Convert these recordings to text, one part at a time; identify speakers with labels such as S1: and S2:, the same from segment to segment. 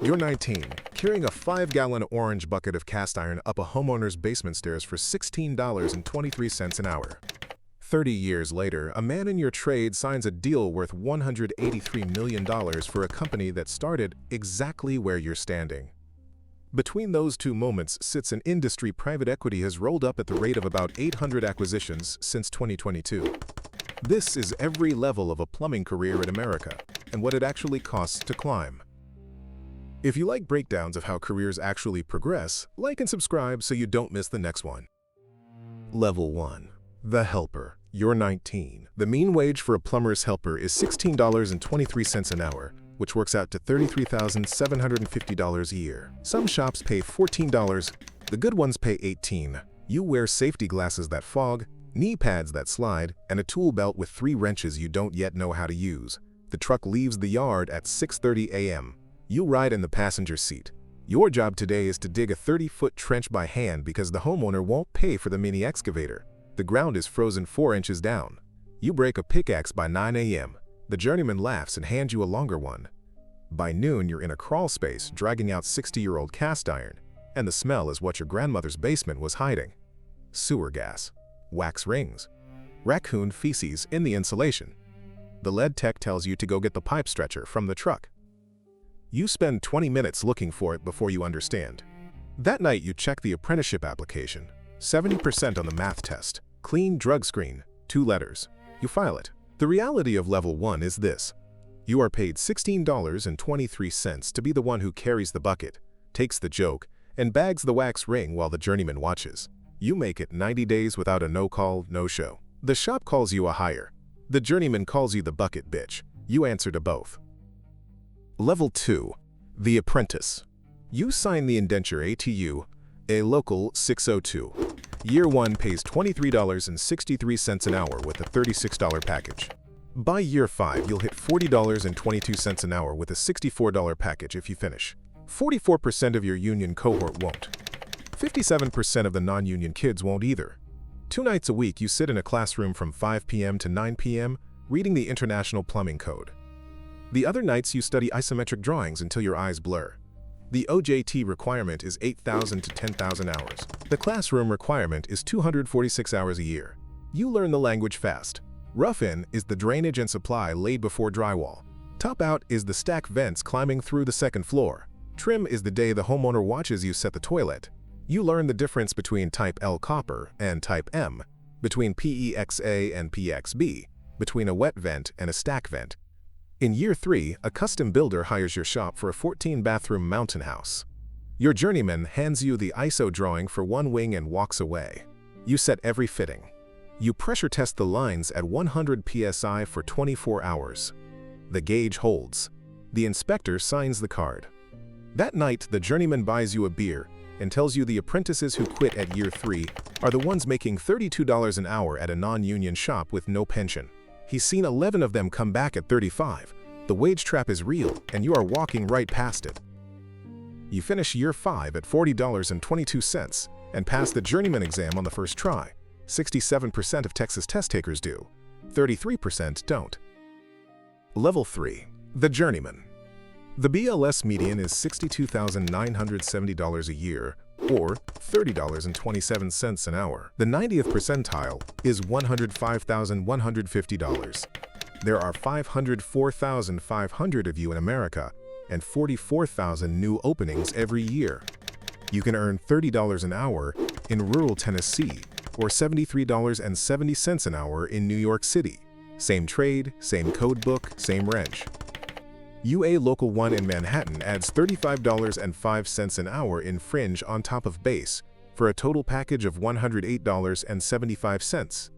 S1: You're 19, carrying a 5-gallon orange bucket of cast iron up a homeowner's basement stairs for $16.23 an hour. 30 years later, a man in your trade signs a deal worth $183 million for a company that started exactly where you're standing. Between those two moments sits an industry private equity has rolled up at the rate of about 800 acquisitions since 2022. This is every level of a plumbing career in America, and what it actually costs to climb. If you like breakdowns of how careers actually progress, like and subscribe so you don't miss the next one. Level 1. The Helper. You're 19. The mean wage for a plumber's helper is $16.23 an hour, which works out to $33,750 a year. Some shops pay $14, the good ones pay $18. You wear safety glasses that fog, knee pads that slide, and a tool belt with 3 wrenches you don't yet know how to use. The truck leaves the yard at 6:30 a.m. You ride in the passenger seat. Your job today is to dig a 30-foot trench by hand because the homeowner won't pay for the mini excavator. The ground is frozen 4 inches down. You break a pickaxe by 9 a.m. The journeyman laughs and hands you a longer one. By noon, you're in a crawl space dragging out 60-year-old cast iron, and the smell is what your grandmother's basement was hiding. Sewer gas, wax rings, raccoon feces in the insulation. The lead tech tells you to go get the pipe stretcher from the truck. You spend 20 minutes looking for it before you understand. That night, you check the apprenticeship application. 70% on the math test. Clean drug screen, 2 letters. You file it. The reality of Level 1 is this. You are paid $16.23 to be the one who carries the bucket, takes the joke, and bags the wax ring while the journeyman watches. You make it 90 days without a no-call, no-show. The shop calls you a hire. The journeyman calls you the bucket bitch. You answer to both. Level 2. The Apprentice. You sign the indenture ATU, a local 602. Year 1 pays $23.63 an hour with a $36 package. By year 5, you'll hit $40.22 an hour with a $64 package if you finish. 44% of your union cohort won't. 57% of the non-union kids won't either. 2 nights a week, you sit in a classroom from 5 p.m. to 9 p.m. reading the International Plumbing Code. The other nights, you study isometric drawings until your eyes blur. The OJT requirement is 8,000 to 10,000 hours. The classroom requirement is 246 hours a year. You learn the language fast. Rough-in is the drainage and supply laid before drywall. Top-out is the stack vents climbing through the 2nd floor. Trim is the day the homeowner watches you set the toilet. You learn the difference between Type L copper and Type M, between PEXA and PXB, between a wet vent and a stack vent. In year 3, a custom builder hires your shop for a 14-bathroom mountain house. Your journeyman hands you the ISO drawing for 1 wing and walks away. You set every fitting. You pressure test the lines at 100 psi for 24 hours. The gauge holds. The inspector signs the card. That night, the journeyman buys you a beer and tells you the apprentices who quit at year 3 are the ones making $32 an hour at a non-union shop with no pension. He's seen 11 of them come back at 35. The wage trap is real, and you are walking right past it. You finish year 5 at $40.22 and pass the journeyman exam on the first try. 67% of Texas test takers do. 33% don't. Level 3. The Journeyman. The BLS median is $62,970 a year, or $30.27 an hour. The 90th percentile is $105,150. There are 504,500 of you in America and 44,000 new openings every year. You can earn $30 an hour in rural Tennessee or $73.70 an hour in New York City. Same trade, same code book, same wrench. UA Local 1 in Manhattan adds $35.05 an hour in fringe on top of base for a total package of $108.75.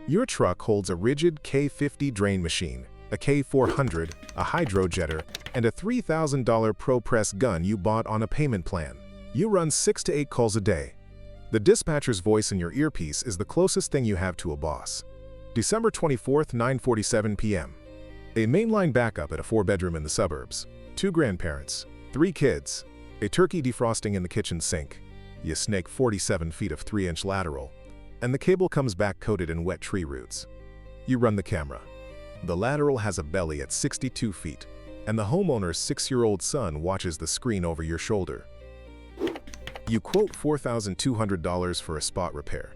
S1: Your truck holds a rigid K50 drain machine, a K400, a hydrojetter, and a $3,000 Pro Press gun you bought on a payment plan. You run 6 to 8 calls a day. The dispatcher's voice in your earpiece is the closest thing you have to a boss. December 24th, 9:47 p.m. A mainline backup at a 4-bedroom in the suburbs. 2 grandparents, 3 kids, a turkey defrosting in the kitchen sink. You snake 47 feet of 3-inch lateral, and the cable comes back coated in wet tree roots. You run the camera. The lateral has a belly at 62 feet. and the homeowner's 6-year-old son watches the screen over your shoulder. You quote $4,200 for a spot repair.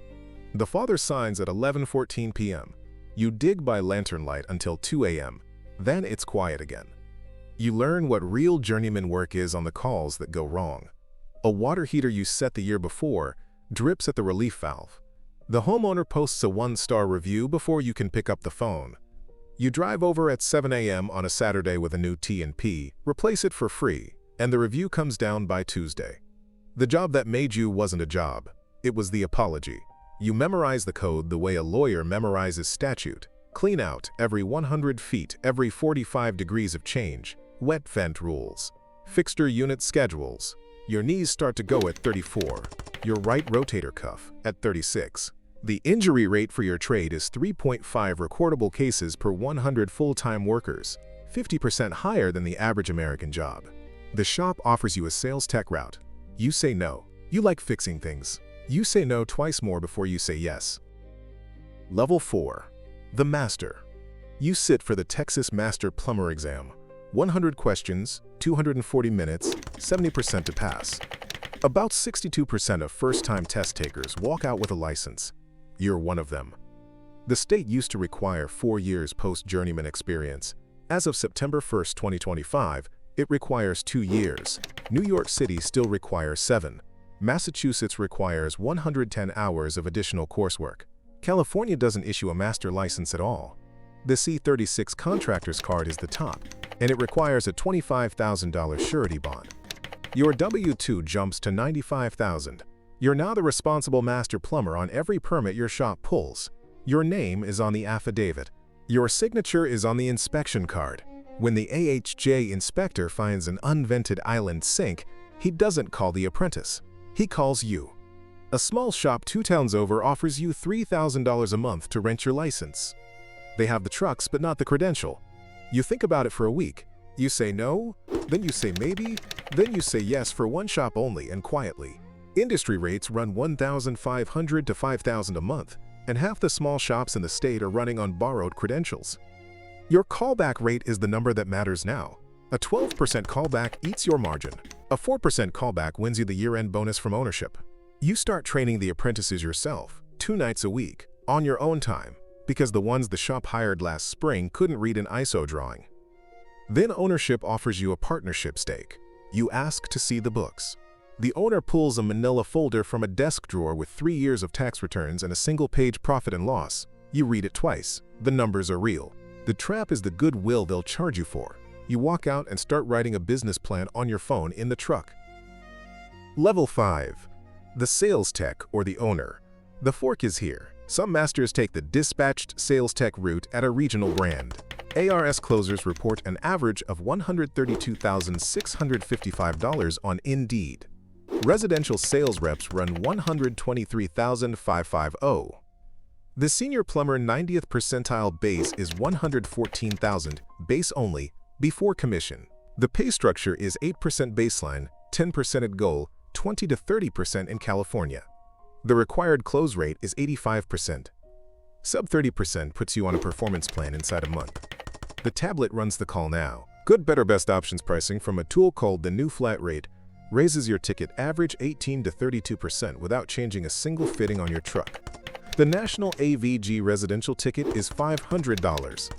S1: The father signs at 11:14 p.m. You dig by lantern light until 2 a.m. Then it's quiet again. You learn what real journeyman work is on the calls that go wrong. A water heater you set the year before drips at the relief valve. The homeowner posts a 1-star review before you can pick up the phone. You drive over at 7 a.m. on a Saturday with a new T&P, replace it for free, and the review comes down by Tuesday. The job that made you wasn't a job. It was the apology. You memorize the code the way a lawyer memorizes statute. Clean out every 100 feet, every 45 degrees of change. Wet vent rules. Fixture unit schedules. Your knees start to go at 34. Your right rotator cuff at 36. The injury rate for your trade is 3.5 recordable cases per 100 full-time workers, 50% higher than the average American job. The shop offers you a sales tech route. You say no. You like fixing things. You say no twice more before you say yes. Level 4. The Master. You sit for the Texas Master Plumber exam. 100 questions, 240 minutes, 70% to pass. About 62% of first-time test takers walk out with a license. You're one of them. The state used to require 4 years post-journeyman experience. As of September 1, 2025, it requires 2 years. New York City still requires 7. Massachusetts requires 110 hours of additional coursework. California doesn't issue a master license at all. The C36 contractor's card is the top, and it requires a $25,000 surety bond. Your W-2 jumps to $95,000. You're now the responsible master plumber on every permit your shop pulls. Your name is on the affidavit. Your signature is on the inspection card. When the AHJ inspector finds an unvented island sink, he doesn't call the apprentice. He calls you. A small shop 2 towns over offers you $3,000 a month to rent your license. They have the trucks but not the credential. You think about it for a week. You say no, then you say maybe, then you say yes for one shop only and quietly. Industry rates run $1,500 to $5,000 a month, and half the small shops in the state are running on borrowed credentials. Your callback rate is the number that matters now. A 12% callback eats your margin. A 4% callback wins you the year-end bonus from ownership. You start training the apprentices yourself, 2 nights a week, on your own time, because the ones the shop hired last spring couldn't read an ISO drawing. Then ownership offers you a partnership stake. You ask to see the books. The owner pulls a manila folder from a desk drawer with 3 years of tax returns and a single-page profit and loss. You read it twice. The numbers are real. The trap is the goodwill they'll charge you for. You walk out and start writing a business plan on your phone in the truck. Level 5. The sales tech or the owner. The fork is here. Some masters take the dispatched sales tech route at a regional brand. ARS closers report an average of $132,655 on Indeed. Residential sales reps run $123,550. The senior plumber 90th percentile base is $114,000, base only, before commission. The pay structure is 8% baseline, 10% at goal, 20 to 30% in California. The required close rate is 85%. Sub 30% puts you on a performance plan inside a month. The tablet runs the call now. Good, better, best options pricing from a tool called the new flat rate raises your ticket average 18 to 32% without changing a single fitting on your truck. The national AVG residential ticket is $500.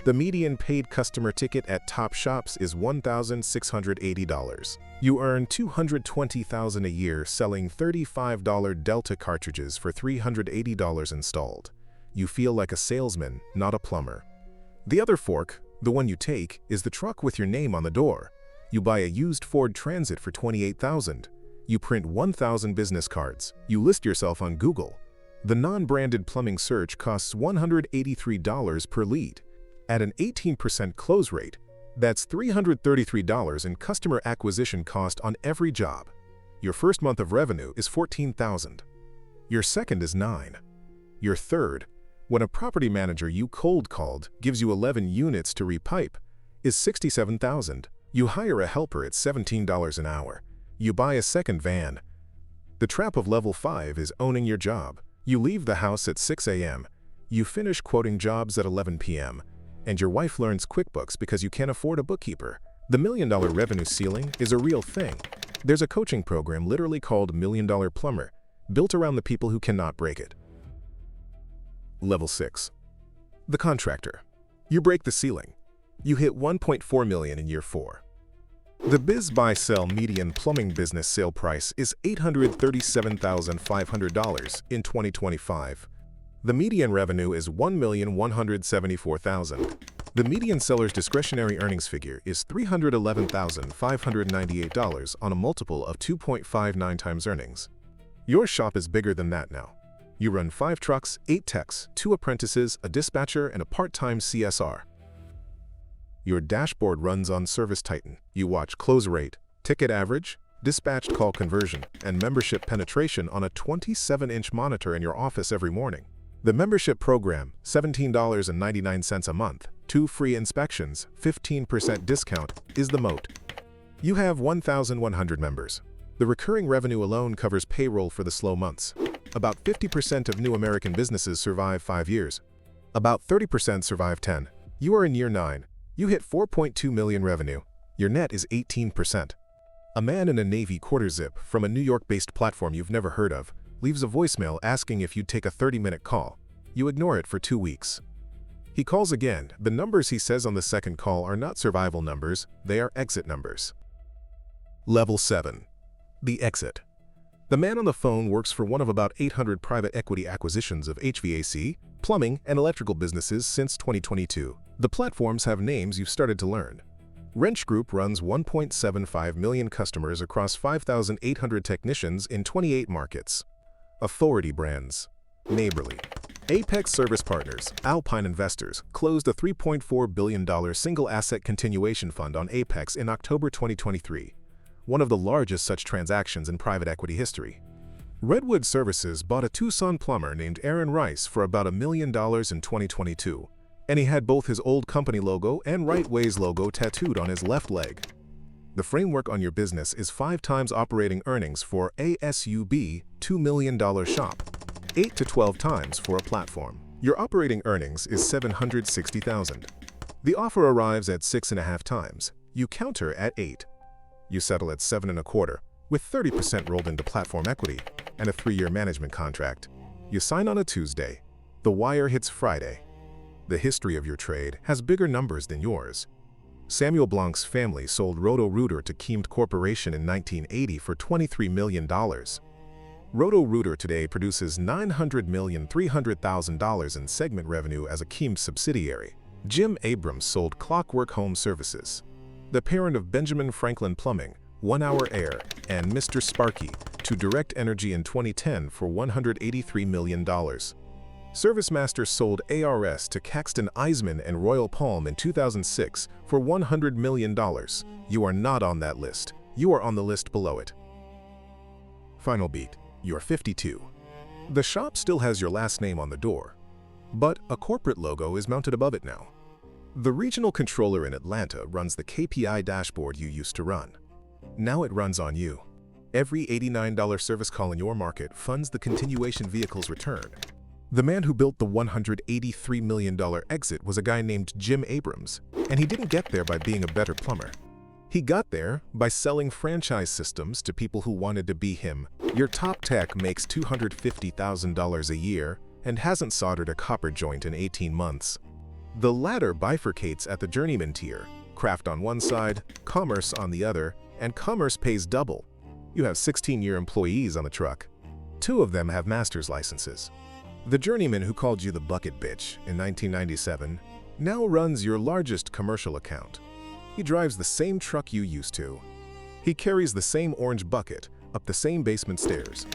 S1: The median paid customer ticket at top shops is $1,680. You earn $220,000 a year selling $35 Delta cartridges for $380 installed. You feel like a salesman, not a plumber. The other fork, the one you take, is the truck with your name on the door. You buy a used Ford Transit for $28,000. You print 1,000 business cards. You list yourself on Google. The non-branded plumbing search costs $183 per lead. At an 18% close rate, that's $333 in customer acquisition cost on every job. Your first month of revenue is $14,000. Your second is $9,000. Your third, when a property manager you cold called gives you 11 units to repipe, is $67,000. You hire a helper at $17 an hour. You buy a second van. The trap of level 5 is owning your job. You leave the house at 6 a.m. You finish quoting jobs at 11 p.m. And your wife learns QuickBooks because you can't afford a bookkeeper. The $1 million revenue ceiling is a real thing. There's a coaching program literally called $1 Million Plumber, built around the people who cannot break it. Level 6. The Contractor. You break the ceiling. You hit $1.4 million in year 4. The biz-buy-sell median plumbing business sale price is $837,500 in 2025. The median revenue is $1,174,000. The median seller's discretionary earnings figure is $311,598 on a multiple of 2.59 times earnings. Your shop is bigger than that now. You run 5 trucks, 8 techs, 2 apprentices, a dispatcher, and a part-time CSR. Your dashboard runs on Service Titan. You watch close rate, ticket average, dispatched call conversion, and membership penetration on a 27-inch monitor in your office every morning. The membership program, $17.99 a month, 2 free inspections, 15% discount, is the moat. You have 1,100 members. The recurring revenue alone covers payroll for the slow months. About 50% of new American businesses survive 5 years. About 30% survive 10. You are in year 9. You hit $4.2 million revenue. Your net is 18%. A man in a Navy quarter zip from a New York-based platform you've never heard of leaves a voicemail asking if you'd take a 30-minute call. You ignore it for 2 weeks. He calls again. The numbers he says on the second call are not survival numbers, they are exit numbers. Level 7. The Exit. The man on the phone works for one of about 800 private equity acquisitions of HVAC, plumbing, and electrical businesses since 2022. The platforms have names you've started to learn. Wrench Group runs 1.75 million customers across 5,800 technicians in 28 markets. Authority Brands. Neighborly. Apex Service Partners, Alpine Investors, closed a $3.4 billion single-asset continuation fund on Apex in October 2023, one of the largest such transactions in private equity history. Redwood Services bought a Tucson plumber named Aaron Rice for about $1 million in 2022, and he had both his old company logo and Right Ways logo tattooed on his left leg. The framework on your business is 5 times operating earnings for a SUB $2 million shop, 8 to 12 times for a platform. Your operating earnings is $760,000. The offer arrives at 6.5 times. You counter at 8. You settle at 7.25, with 30% rolled into platform equity and a 3-year management contract. You sign on a Tuesday. The wire hits Friday. The history of your trade has bigger numbers than yours. Samuel Blanc's family sold Roto-Rooter to Chemed Corporation in 1980 for $23 million. Roto-Rooter today produces $900,300,000 in segment revenue as a Chemed subsidiary. Jim Abrams sold Clockwork Home Services, the parent of Benjamin Franklin Plumbing, 1 Hour Air, and Mr. Sparky, to Direct Energy in 2010 for $183 million. ServiceMaster sold ARS to Caxton Eisman and Royal Palm in 2006 for $100 million. You are not on that list. You are on the list below it. Final beat. You're 52. The shop still has your last name on the door, but a corporate logo is mounted above it now. The regional controller in Atlanta runs the KPI dashboard you used to run. Now it runs on you. Every $89 service call in your market funds the continuation vehicle's return. The man who built the $183 million exit was a guy named Jim Abrams, and he didn't get there by being a better plumber. He got there by selling franchise systems to people who wanted to be him. Your top tech makes $250,000 a year and hasn't soldered a copper joint in 18 months. The latter bifurcates at the Journeyman tier, craft on one side, commerce on the other, and commerce pays double. You have 16-year employees on the truck. 2 of them have master's licenses. The Journeyman who called you the bucket bitch in 1997 now runs your largest commercial account. He drives the same truck you used to. He carries the same orange bucket up the same basement stairs.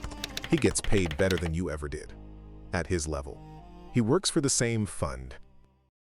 S1: He gets paid better than you ever did. At his level, he works for the same fund.